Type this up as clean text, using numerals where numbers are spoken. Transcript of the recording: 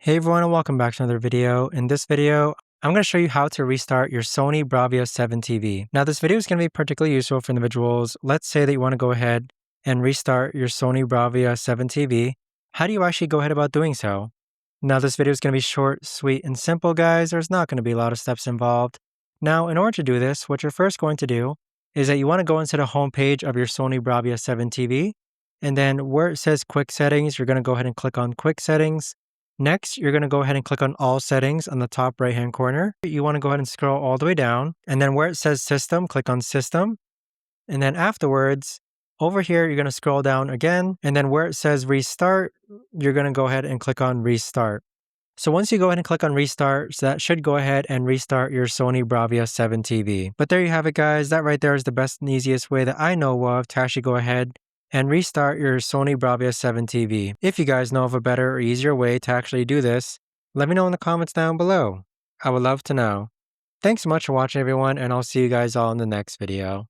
Hey everyone and welcome back to another video. In this video, I'm going to show you how to restart your Sony Bravia 7 TV. Now this video is going to be particularly useful for individuals. Let's say that you want to go ahead and restart your Sony Bravia 7 TV. How do you actually go ahead about doing so? Now this video is going to be short, sweet, and simple, guys. There's not going to be a lot of steps involved. Now in order to do this, what you're first going to do is that you want to go into the home page of your Sony Bravia 7 TV. And then where it says Quick Settings, you're going to go ahead and click on Quick Settings. Next, you're going to go ahead and click on All Settings on the top right-hand corner. You want to go ahead and scroll all the way down. And then where it says System, click on System. And then afterwards, over here, you're going to scroll down again. And then where it says Restart, you're going to go ahead and click on Restart. So once you go ahead and click on Restart, so that should go ahead and restart your Sony Bravia 7 TV. But there you have it, guys. That right there is the best and easiest way that I know of to actually go ahead and restart your Sony Bravia 7 TV. If you guys know of a better or easier way to actually do this, let me know in the comments down below. I would love to know. Thanks so much for watching, everyone, and I'll see you guys all in the next video.